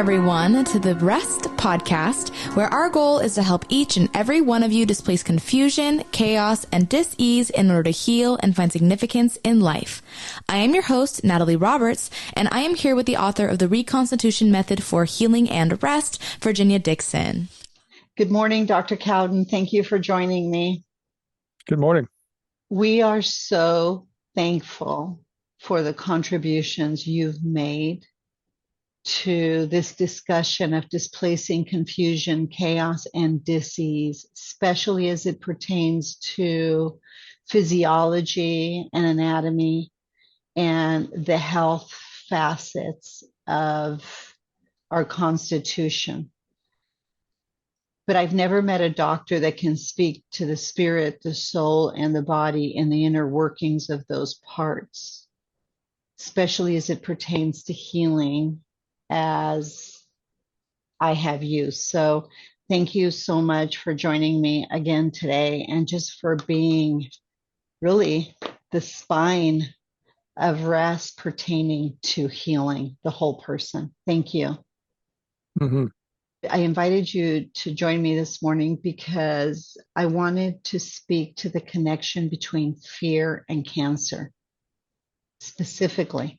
everyone, to the R.E.S.T podcast, where our goal is to help each and every one of you displace confusion, chaos, and dis-ease in order to heal and find significance in life. I am your host, Natalie Roberts, and I am here with the author of the Reconstitution Method for Healing and Rest, Virginia Dixon. Good morning, Dr. Cowden. Thank you for joining me. Good morning. We are so thankful for the contributions you've made to this discussion of displacing confusion, chaos, and dis-ease, especially as it pertains to physiology and anatomy and the health facets of our Constitution. But I've never met a doctor that can speak to the spirit, the soul, and the body and the inner workings of those parts, especially as it pertains to healing, as I have you. So thank you so much for joining me again today, and just for being really the spine of R.E.S.T pertaining to healing the whole person. Thank you. Mm-hmm. I invited you to join me this morning because I wanted to speak to the connection between fear and cancer specifically.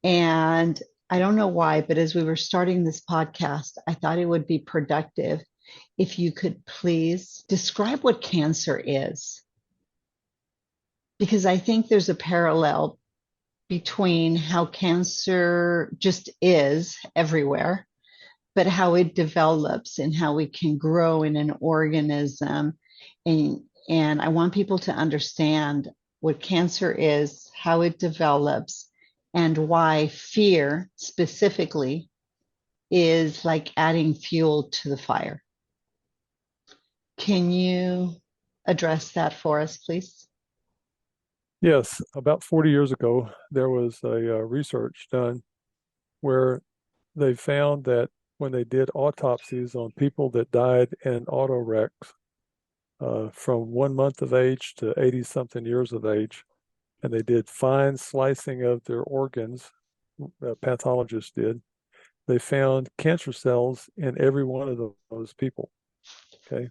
And I don't know why, but as we were starting this podcast, I thought it would be productive if you could please describe what cancer is. Because I think there's a parallel between how cancer just is everywhere, but how it develops and how it can grow in an organism. And I want people to understand what cancer is, how it develops, and why fear specifically is like adding fuel to the fire. Can you address that for us, please? Yes, about 40 years ago, there was a research done where they found that when they did autopsies on people that died in auto wrecks from 1 month of age to 80-something years of age, and they did fine slicing of their organs, pathologists did, they found cancer cells in every one of those people. Okay.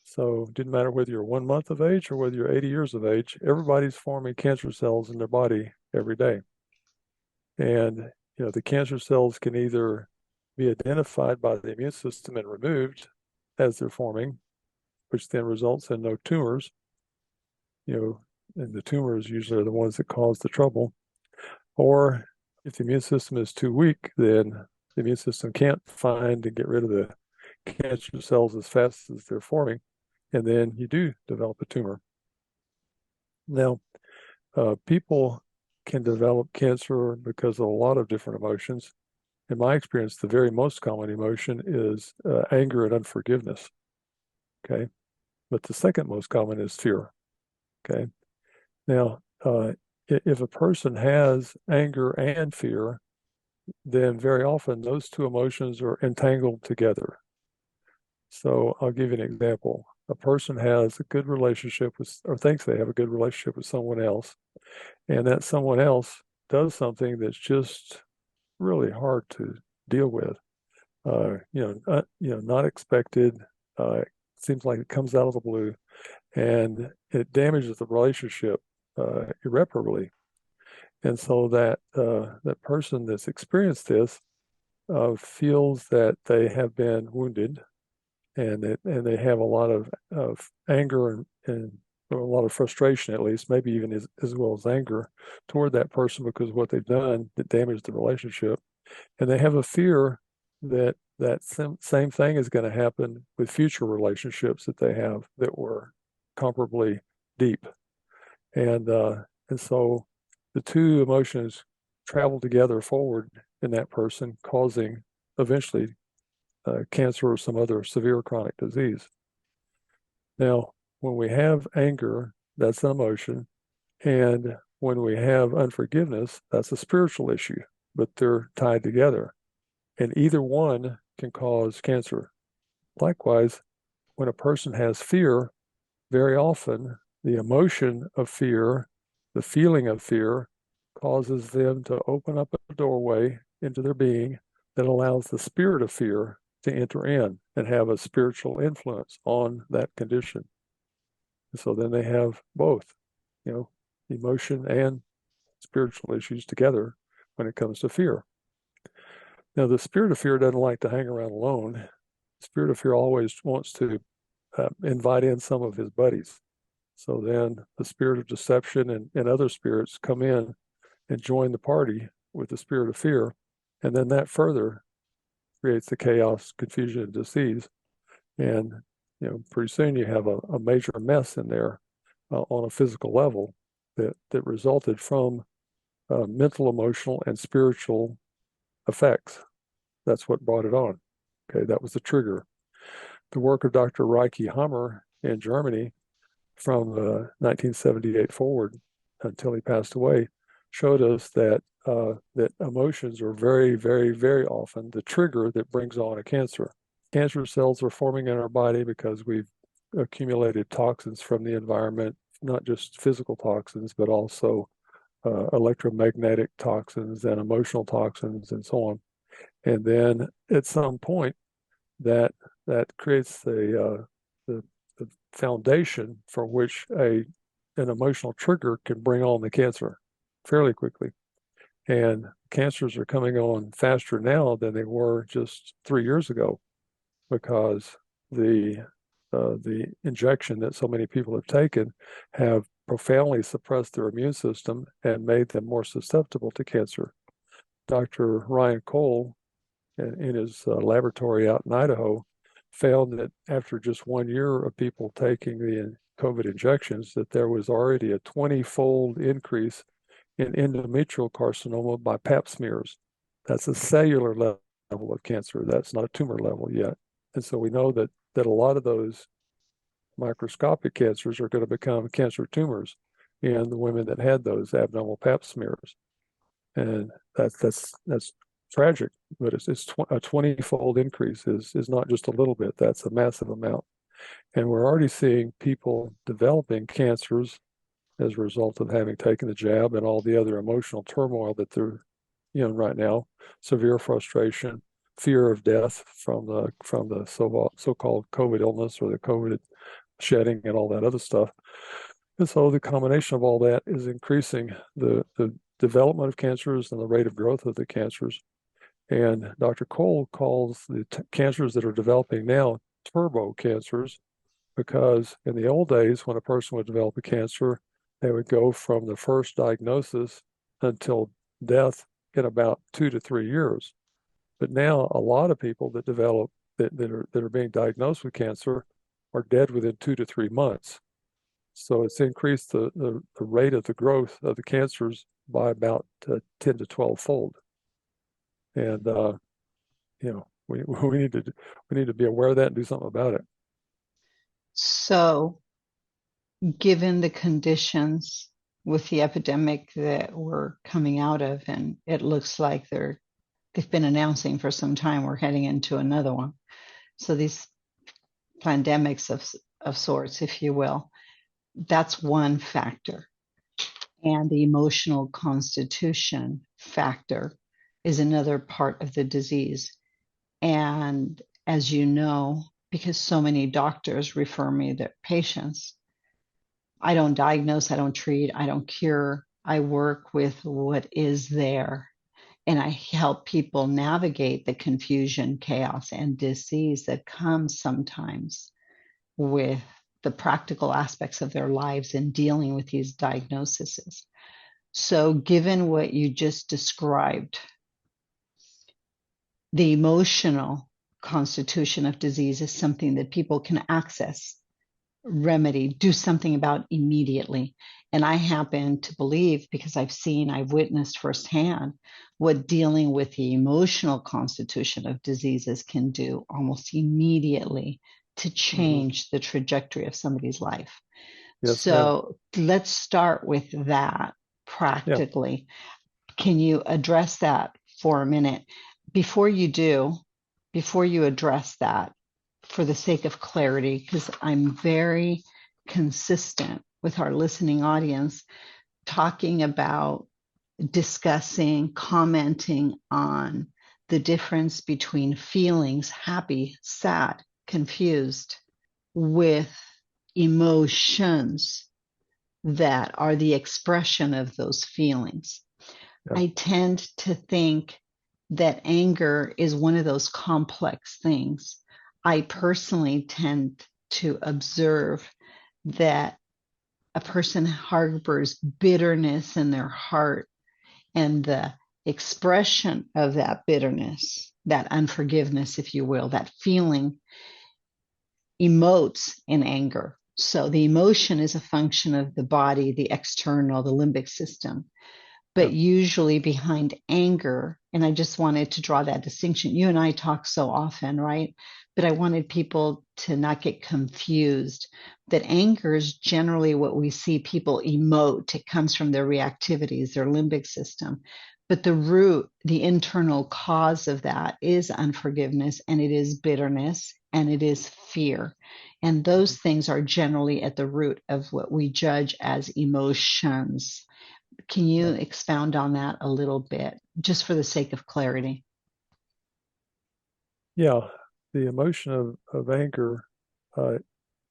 So it didn't matter whether you're 1 month of age or whether you're 80 years of age, everybody's forming cancer cells in their body every day. And, the cancer cells can either be identified by the immune system and removed as they're forming, which then results in no tumors, and the tumors usually are the ones that cause the trouble. Or if the immune system is too weak, then the immune system can't find and get rid of the cancer cells as fast as they're forming, and then you do develop a tumor. Now, people can develop cancer because of a lot of different emotions. In my experience, the very most common emotion is anger and unforgiveness. Okay, but the second most common is fear. Okay, now if a person has anger and fear, then very often those two emotions are entangled together. So I'll give you an example. A person has a good relationship with, or thinks they have a good relationship with someone else, and that someone else does something that's just really hard to deal with. Not expected. Seems like it comes out of the blue, and it damages the relationship irreparably. And so that person that's experienced this feels that they have been wounded, and they have a lot of anger and a lot of frustration, at least, maybe even as well as anger toward that person because of what they've done that damaged the relationship. And they have a fear that same thing is going to happen with future relationships that they have that were comparably deep. And so the two emotions travel together forward in that person, causing eventually cancer or some other severe chronic disease. Now, when we have anger, that's an emotion. And when we have unforgiveness, that's a spiritual issue, but they're tied together. And either one can cause cancer. Likewise, when a person has fear, very often the emotion of fear, the feeling of fear, causes them to open up a doorway into their being that allows the spirit of fear to enter in and have a spiritual influence on that condition. And so then they have both, emotion and spiritual issues together when it comes to fear. Now, the spirit of fear doesn't like to hang around alone. The spirit of fear always wants to invite in some of his buddies. So then the spirit of deception and other spirits come in and join the party with the spirit of fear. And then that further creates the chaos, confusion, and disease. And, pretty soon you have a major mess in there on a physical level that resulted from mental, emotional, and spiritual effects. That's what brought it on. Okay, that was the trigger. The work of Dr. Reiki Hammer in Germany from 1978 forward until he passed away showed us that that emotions are very, very, very often the trigger that brings on a cancer. Cancer cells are forming in our body because we've accumulated toxins from the environment, not just physical toxins, but also electromagnetic toxins and emotional toxins and so on. And then at some point, that creates the foundation for which an emotional trigger can bring on the cancer fairly quickly. And cancers are coming on faster now than they were just 3 years ago because the injection that so many people have taken have profoundly suppressed their immune system and made them more susceptible to cancer. Dr. Ryan Cole, in his laboratory out in Idaho, found that after just 1 year of people taking the COVID injections, that there was already a 20-fold increase in endometrial carcinoma by pap smears. That's a cellular level of cancer. That's not a tumor level yet. And so we know that a lot of those microscopic cancers are going to become cancer tumors in the women that had those abnormal pap smears. And that's tragic, but it's a 20-fold increase is not just a little bit. That's a massive amount. And we're already seeing people developing cancers as a result of having taken the jab and all the other emotional turmoil that they're in right now, severe frustration, fear of death from the so-called COVID illness or the COVID shedding and all that other stuff. And so the combination of all that is increasing the development of cancers and the rate of growth of the cancers. And Dr. Cole calls the cancers that are developing now turbo cancers because in the old days, when a person would develop a cancer, they would go from the first diagnosis until death in about 2 to 3 years. But now a lot of people that develop that are being diagnosed with cancer are dead within 2 to 3 months. So it's increased the rate of the growth of the cancers by about 10 to 12 fold. And we need to be aware of that and do something about it. So, given the conditions with the epidemic that we're coming out of, and it looks like they've been announcing for some time we're heading into another one. So these pandemics of sorts, if you will, that's one factor. And the emotional constitution factor is another part of the disease. And as you know, because so many doctors refer me their patients, I don't diagnose, I don't treat, I don't cure. I work with what is there. And I help people navigate the confusion, chaos, and disease that comes sometimes with the practical aspects of their lives in dealing with these diagnoses. So, given what you just described, the emotional constitution of disease is something that people can access, remedy, do something about immediately. And I happen to believe, because I've witnessed firsthand what dealing with the emotional constitution of diseases can do almost immediately to change the trajectory of somebody's life. Yes, so let's start with that practically. Yeah. Can you address that for a minute? Before you address that, for the sake of clarity, because I'm very consistent with our listening audience, talking about, discussing, commenting on the difference between feelings, happy, sad, confused, with emotions that are the expression of those feelings. Yeah. I tend to think that anger is one of those complex things. I personally tend to observe that a person harbors bitterness in their heart, and the expression of that bitterness, that unforgiveness, if you will, that feeling emotes in anger. So the emotion is a function of the body, the external, the limbic system. But Yeah. usually behind anger, and I just wanted to draw that distinction. You and I talk so often, right? But I wanted people to not get confused that anger is generally what we see people emote. It comes from their reactivities, their limbic system. But the root, the internal cause of that is unforgiveness, and it is bitterness, and it is fear. And those things are generally at the root of what we judge as emotions. Can you Yeah. expound on that a little bit, just for the sake of clarity? Yeah. The emotion of anger uh,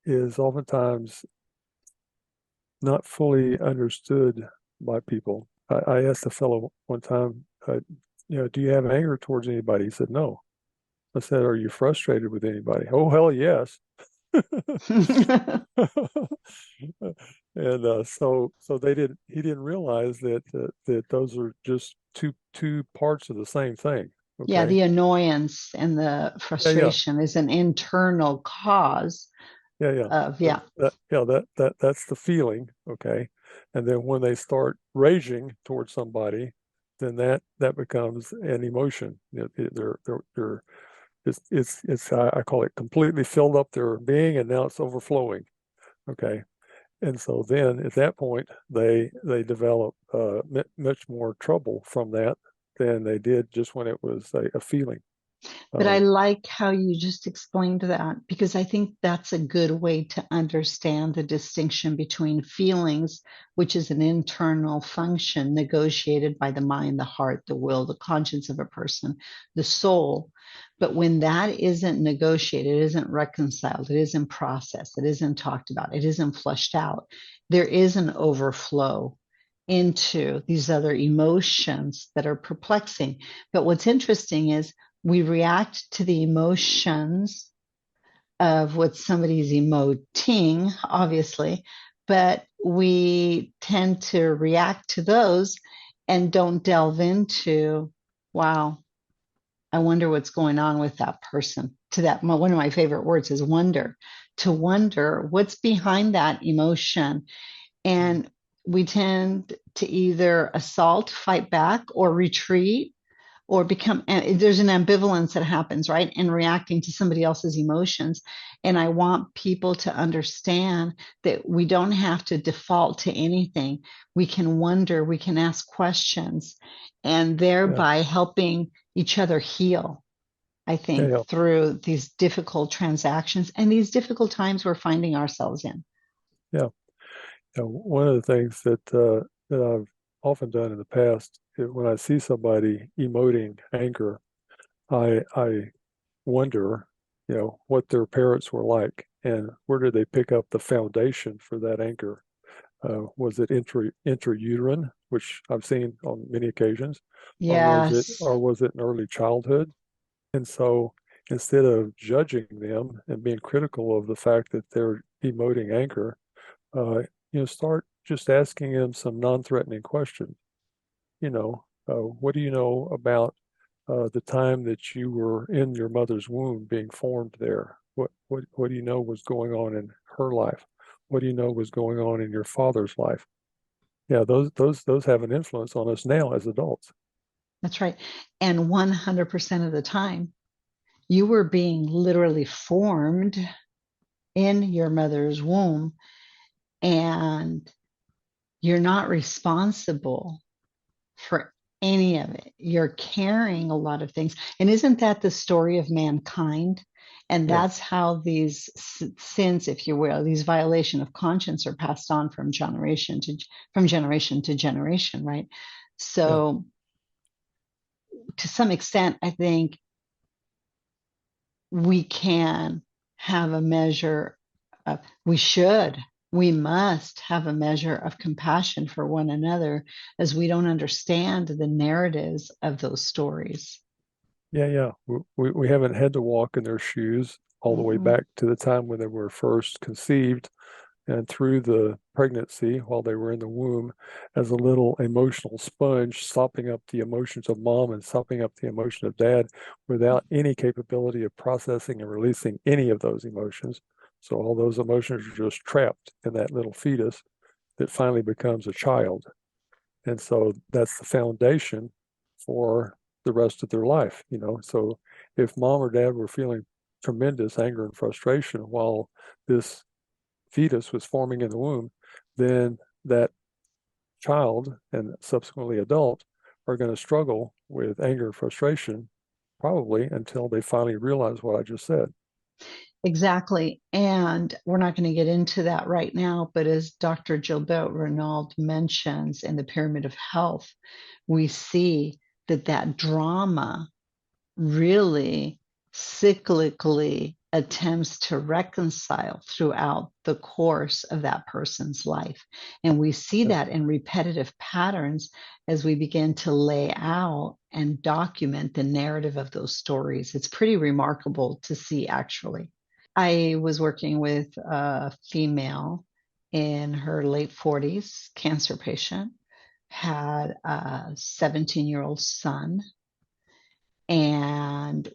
is oftentimes not fully understood by people. I asked a fellow one time, do you have anger towards anybody? He said, no. I said, are you frustrated with anybody? Oh, hell yes. And so he didn't realize that those are just two parts of the same thing. Yeah, Okay. the annoyance and the Yeah, yeah, frustration is an internal cause yeah, yeah. of, yeah, That's the feeling. Okay. And then when they start raging towards somebody, then that becomes an emotion. They're it's I call it completely filled up their being, and now it's overflowing. Okay. And so then at that point, they develop much more trouble from that than they did just when it was a feeling. But I Um, like how you just explained that, because I think that's a good way to understand the distinction between feelings, which is an internal function negotiated by the mind, the heart, the will, the conscience of a person, the soul. But when that isn't negotiated, it isn't reconciled, it isn't processed, it isn't talked about, it isn't flushed out, there is an overflow into these other emotions that are perplexing. But what's interesting is we react to the emotions of what somebody's emoting, obviously, but we tend to react to those and don't delve into, wow, I wonder what's going on with that person. To that, one of my favorite words is wonder, to wonder what's behind that emotion. And we tend to either assault, fight back, or retreat, or become, there's an ambivalence that happens, right, in reacting to somebody else's emotions. And I want people to understand that we don't have to default to anything. We can wonder, we can ask questions, and yeah, thereby helping each other heal, I yeah, think, yeah, through these difficult transactions and these difficult times we're finding ourselves in. yeah. One of the things that I've often done in the past, when I see somebody emoting anger, I wonder, what their parents were like, and where did they pick up the foundation for that anger? Was it intrauterine, which I've seen on many occasions, Yes. or was it in early childhood? And so instead of judging them and being critical of the fact that they're emoting anger, uh, start just asking them some non-threatening questions. What do you know about the time that you were in your mother's womb being formed there? What do you know was going on in her life? What do you know was going on in your father's life? Yeah, those have an influence on us now as adults. That's right. And 100% of the time, you were being literally formed in your mother's womb, and you're not responsible for any of it. You're carrying a lot of things. And isn't that the story of mankind? And Yeah, that's how these sins, if you will, these violation of conscience are passed on from generation to generation, right? yeah, So to some extent, I think we can have a measure of, we must have a measure of compassion for one another, as we don't understand the narratives of those stories. Yeah. We haven't had to walk in their shoes all the way Mm-mm. back to the time when they were first conceived and through the pregnancy while they were in the womb as a little emotional sponge, sopping up the emotions of mom and sopping up the emotion of dad without any capability of processing and releasing any of those emotions. So all those emotions are just trapped in that little fetus that finally becomes a child. And so that's the foundation for the rest of their life, you know. So if mom or dad were feeling tremendous anger and frustration while this fetus was forming in the womb, then that child and subsequently adult are going to struggle with anger and frustration probably until they finally realize what I just said. Exactly. And we're not going to get into that right now, but as Dr. Gilbert Renaud mentions in the Pyramid of Health, we see that that drama really cyclically attempts to reconcile throughout the course of that person's life. And we see Yeah. that in repetitive patterns as we begin to lay out and document the narrative of those stories. It's pretty remarkable to see, actually. I was working with a female in her late 40s, cancer patient, had a 17-year-old son. And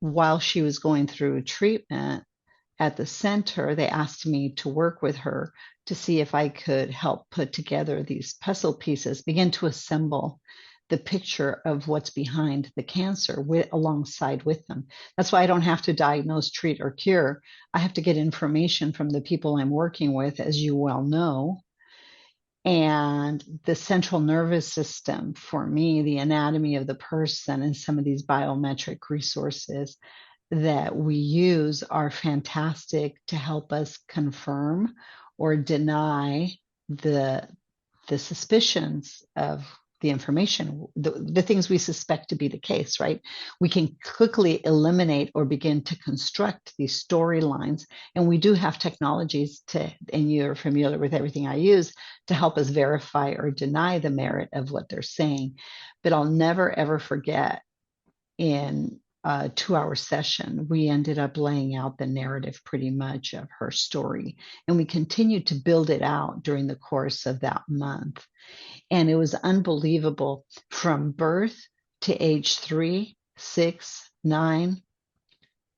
while she was going through treatment at the center, they asked me to work with her to see if I could help put together these puzzle pieces, begin to assemble the picture of what's behind the cancer alongside with them. That's why I don't have to diagnose, treat, or cure. I have to get information from the people I'm working with, as you well know. And the central nervous system, for me, the anatomy of the person, and some of these biometric resources that we use are fantastic to help us confirm or deny the suspicions of the information, the things we suspect to be the case, right? We can quickly eliminate or begin to construct these storylines. And we do have technologies to, and you're familiar with everything I use, to help us verify or deny the merit of what they're saying. But I'll never, ever forget, in a 2-hour session, we ended up laying out the narrative pretty much of her story. And we continued to build it out during the course of that month. And it was unbelievable, from birth to age 3, 6, 9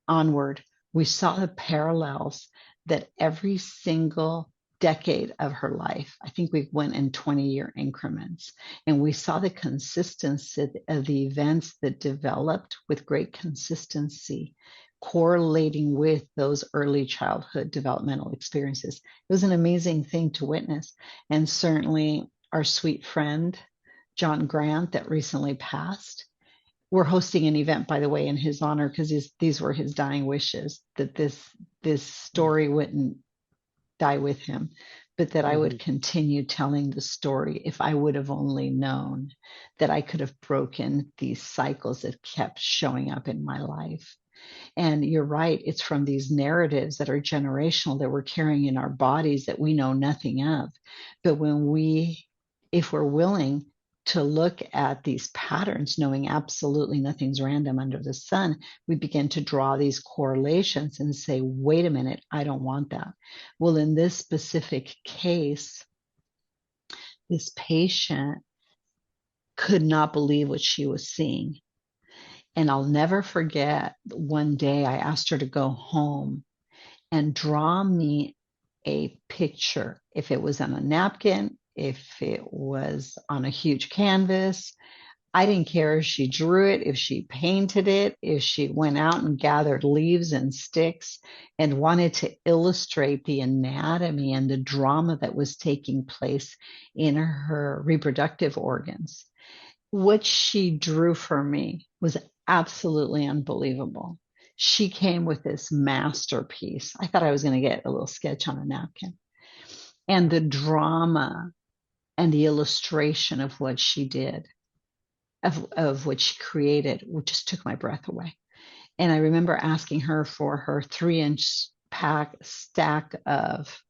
onward. We saw the parallels that every single decade of her life, I think we went in 20-year increments, and we saw the consistency of the events that developed with great consistency, correlating with those early childhood developmental experiences. It was an amazing thing to witness. And certainly our sweet friend, John Grant, that recently passed, we're hosting an event, by the way, in his honor, because these were his dying wishes, that this story wouldn't die with him, but that I would continue telling the story. If I would have only known that I could have broken these cycles that kept showing up in my life. And you're right, it's from these narratives that are generational that we're carrying in our bodies that we know nothing of. But if we're willing to look at these patterns, knowing absolutely nothing's random under the sun, we begin to draw these correlations and say, wait a minute, I don't want that. Well, in this specific case, this patient could not believe what she was seeing. And I'll never forget, one day I asked her to go home and draw me a picture. If it was on a napkin, if it was on a huge canvas, I didn't care if she drew it, if she painted it, if she went out and gathered leaves and sticks and wanted to illustrate the anatomy and the drama that was taking place in her reproductive organs. What she drew for me was absolutely unbelievable. She came with this masterpiece. I thought I was going to get a little sketch on a napkin. And the drama and the illustration of what she did of what she created, which just took my breath away. And I remember asking her for her 3-inch stack of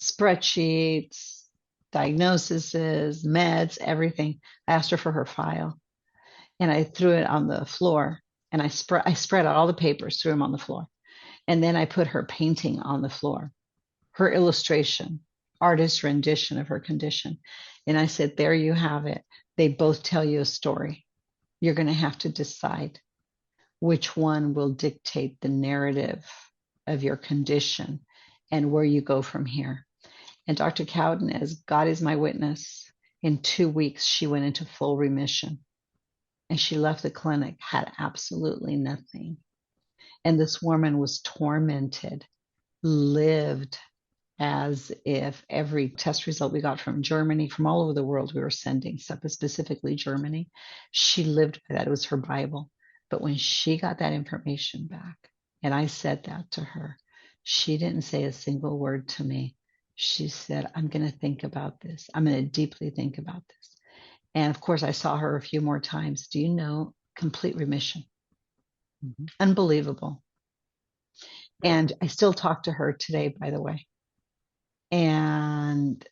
spreadsheets, diagnoses, meds, everything. I asked her for her file, and I threw it on the floor, and I spread out all the papers, threw them on the floor, and then I put her painting on the floor, her illustration, artist rendition of her condition, and I said, "There you have it. They both tell you a story. You're going to have to decide which one will dictate the narrative of your condition and where you go from here." And Dr. Cowden, as God is my witness, in 2 weeks, she went into full remission. And she left the clinic, had absolutely nothing. And this woman was tormented, lived as if every test result we got from Germany, from all over the world, we were sending stuff, but specifically Germany. She lived by that. It was her Bible. But when she got that information back, and I said that to her, she didn't say a single word to me. She said, "I'm going to think about this. I'm going to deeply think about this." And of course, I saw her a few more times. Do you know? Complete remission. Mm-hmm. Unbelievable. And I still talk to her today, by the way. And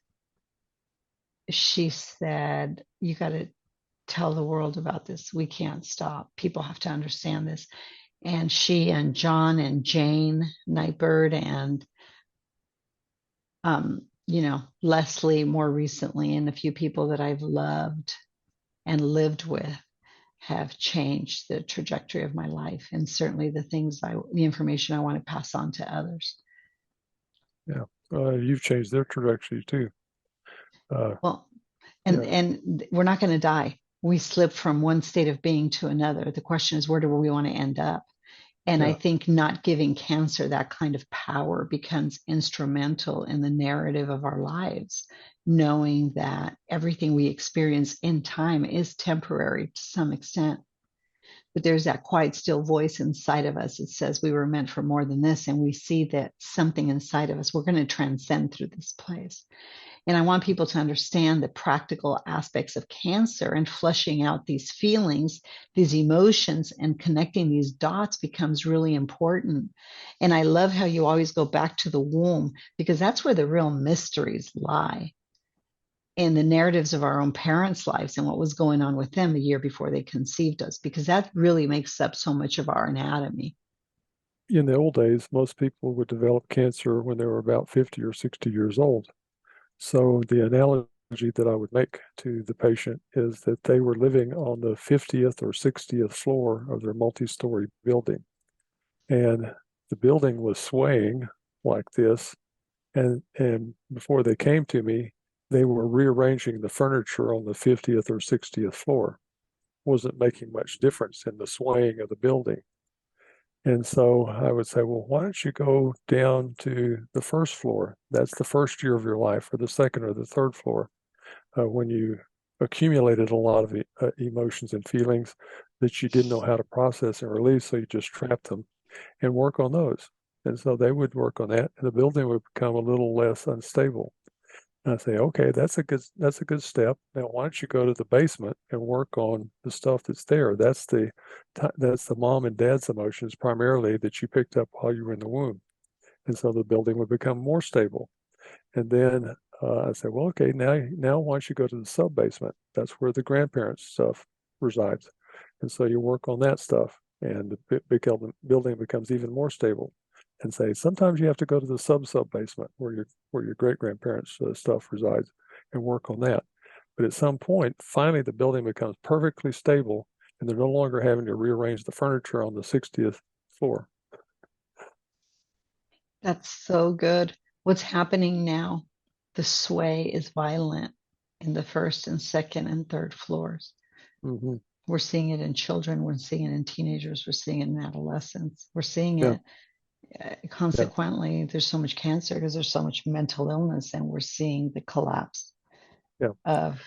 she said, "You got to tell the world about this. We can't stop. People have to understand this." And she and John and Jane Nightbird and, Leslie more recently, and a few people that I've loved and lived with have changed the trajectory of my life, and certainly the information I want to pass on to others. Yeah. You've changed their trajectory too. Well, and we're not going to die. We slip from one state of being to another. The question is, where do we want to end up? And I think not giving cancer that kind of power becomes instrumental in the narrative of our lives, knowing that everything we experience in time is temporary to some extent. But there's that quiet, still voice inside of us that says we were meant for more than this. And we see that something inside of us, we're going to transcend through this place. And I want people to understand the practical aspects of cancer, and fleshing out these feelings, these emotions, and connecting these dots becomes really important. And I love how you always go back to the womb, because that's where the real mysteries lie, in the narratives of our own parents' lives and what was going on with them the year before they conceived us, because that really makes up so much of our anatomy. In the old days, most people would develop cancer when they were about 50 or 60 years old. So the analogy that I would make to the patient is that they were living on the 50th or 60th floor of their multi-story building. And the building was swaying like this. And before they came to me, they were rearranging the furniture on the 50th or 60th floor. Wasn't making much difference in the swaying of the building. And so I would say, well, why don't you go down to the first floor? That's the first year of your life, or the second or the third floor, when you accumulated a lot of emotions and feelings that you didn't know how to process and release, so you just trapped them, and work on those. And so they would work on that, and the building would become a little less unstable. And I say, okay, that's a good step. Now, why don't you go to the basement and work on the stuff that's there? That's the mom and dad's emotions primarily that you picked up while you were in the womb. And so the building would become more stable. And then I said, well, okay, now why don't you go to the sub basement? That's where the grandparents' stuff resides. And so you work on that stuff, and the building becomes even more stable. And say, sometimes you have to go to the sub basement where your great grandparents' stuff resides, and work on that. But at some point, finally, the building becomes perfectly stable, and they're no longer having to rearrange the furniture on the 60th floor. That's so good. What's happening now? The sway is violent in the first and second and third floors. Mm-hmm. We're seeing it in children. We're seeing it in teenagers. We're seeing it in adolescents. We're seeing it. Consequently, there's so much cancer because there's so much mental illness, and we're seeing the collapse of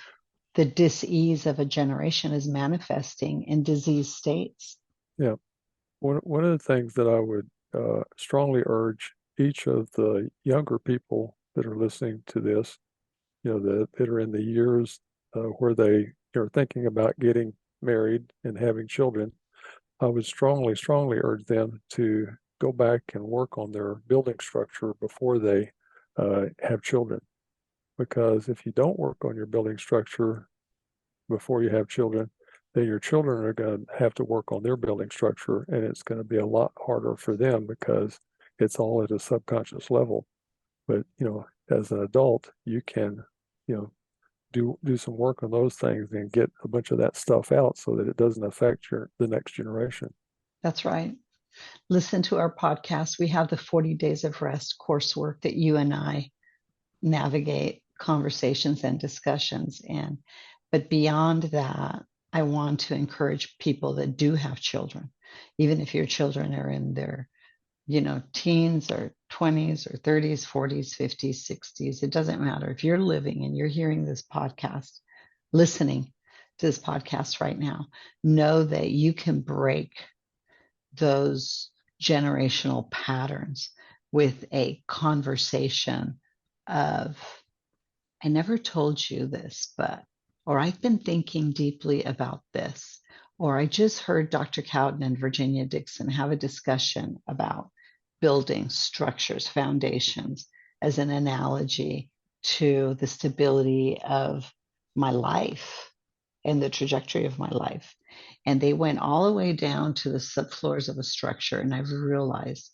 the dis-ease of a generation is manifesting in disease states. Yeah. One of the things that I would strongly urge each of the younger people that are listening to this, that are in the years where they are thinking about getting married and having children, I would strongly, strongly urge them to go back and work on their building structure before they have children. Because if you don't work on your building structure before you have children, then your children are going to have to work on their building structure, and it's going to be a lot harder for them because it's all at a subconscious level. But, as an adult, you can, do some work on those things and get a bunch of that stuff out so that it doesn't affect the next generation. That's right. Listen to our podcast. We have the 40 Days of Rest coursework that you and I navigate conversations and discussions in. But beyond that, I want to encourage people that do have children, even if your children are in their, teens or 20s or 30s, 40s, 50s, 60s. It doesn't matter. If you're living and you're hearing this podcast, listening to this podcast right now, know that you can break those generational patterns with a conversation of, I never told you this, or I've been thinking deeply about this, or I just heard Dr. Cowden and Virginia Dixon have a discussion about building structures, foundations, as an analogy to the stability of my life and the trajectory of my life. And they went all the way down to the subfloors of a structure. And I've realized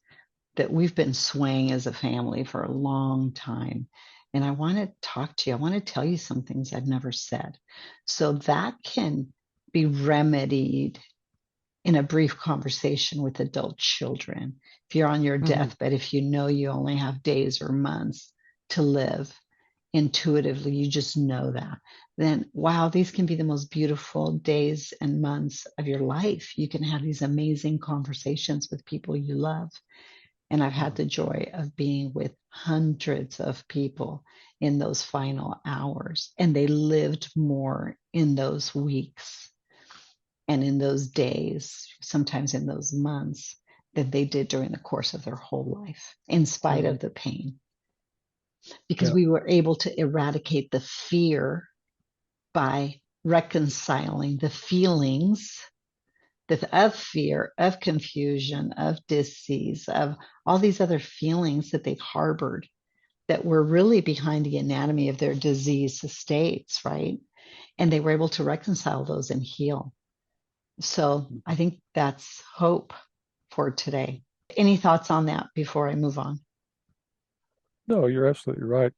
that we've been swaying as a family for a long time. And I want to talk to you. I want to tell you some things I've never said. So that can be remedied in a brief conversation with adult children. If you're on your deathbed, if you know you only have days or months to live, intuitively, you just know that, then wow, these can be the most beautiful days and months of your life. You can have these amazing conversations with people you love. And I've had the joy of being with hundreds of people in those final hours, and they lived more in those weeks and in those days, sometimes in those months, than they did during the course of their whole life, in spite of the pain. Because we were able to eradicate the fear by reconciling the feelings of fear, of confusion, of disease, of all these other feelings that they've harbored that were really behind the anatomy of their disease states, right? And they were able to reconcile those and heal. So I think that's hope for today. Any thoughts on that before I move on? No, you're absolutely right.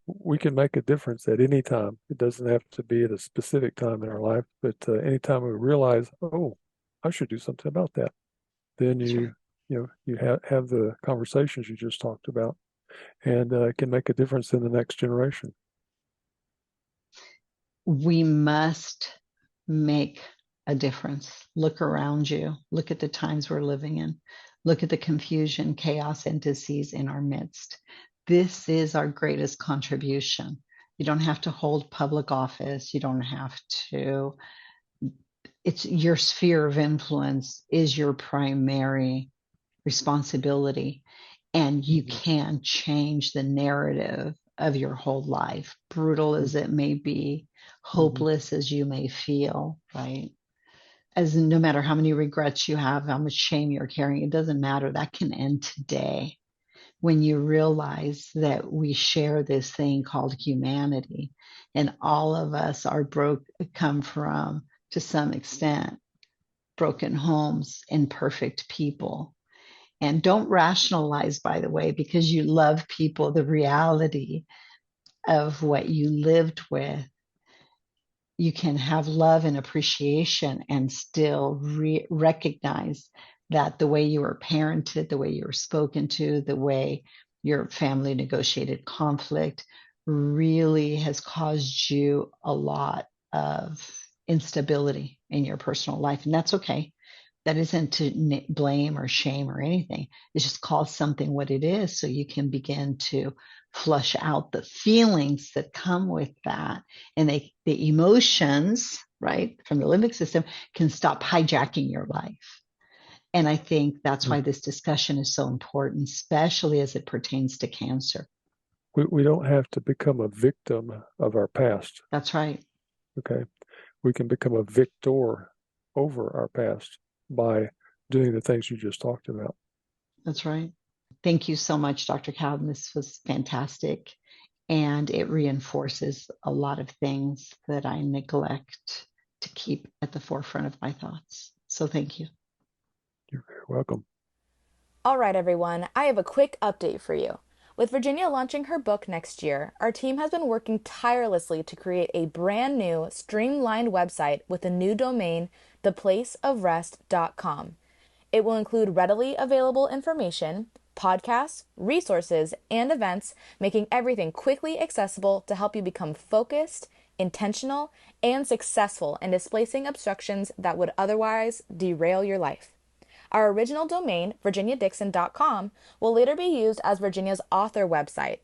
We can make a difference at any time. It doesn't have to be at a specific time in our life, but anytime we realize, oh, I should do something about that, then you have the conversations you just talked about, and can make a difference in the next generation. We must make a difference. Look around you. Look at the times we're living in. Look at the confusion, chaos, and disease in our midst. This is our greatest contribution. You don't have to hold public office. You don't have to. It's your sphere of influence is your primary responsibility, and you can change the narrative of your whole life, brutal as it may be, hopeless as you may feel, right? As no matter how many regrets you have, how much shame you're carrying, it doesn't matter. That can end today when you realize that we share this thing called humanity, and all of us are come from, to some extent, broken homes, imperfect people. And don't rationalize, by the way, because you love people, the reality of what you lived with. You can have love and appreciation and still recognize that the way you were parented, the way you were spoken to, the way your family negotiated conflict really has caused you a lot of instability in your personal life. And that's okay. That isn't to blame or shame or anything. It's just call something what it is so you can begin to flush out the feelings that come with that. And the emotions, right, from the limbic system can stop hijacking your life. And I think that's why this discussion is so important, especially as it pertains to cancer. We don't have to become a victim of our past. That's right. Okay. We can become a victor over our past by doing the things you just talked about. That's right. Thank you so much, Dr. Cowden. This was fantastic. And it reinforces a lot of things that I neglect to keep at the forefront of my thoughts. So thank you. You're very welcome. All right, everyone, I have a quick update for you. With Virginia launching her book next year, our team has been working tirelessly to create a brand new, streamlined website with a new domain, theplaceofrest.com. It will include readily available information, podcasts, resources, and events, making everything quickly accessible to help you become focused, intentional, and successful in displacing obstructions that would otherwise derail your life. Our original domain, virginiadixon.com, will later be used as Virginia's author website.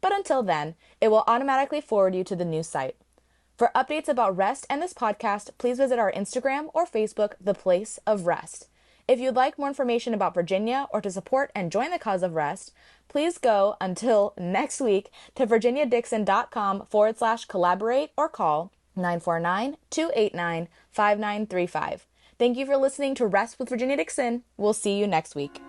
But until then, it will automatically forward you to the new site. For updates about R.E.S.T and this podcast, please visit our Instagram or Facebook, The Place of R.E.S.T. If you'd like more information about Virginia or to support and join the cause of R.E.S.T, please go until next week to virginiadixon.com/collaborate or call 949-289-5935. Thank you for listening to R.E.S.T with Virginia Dixon. We'll see you next week.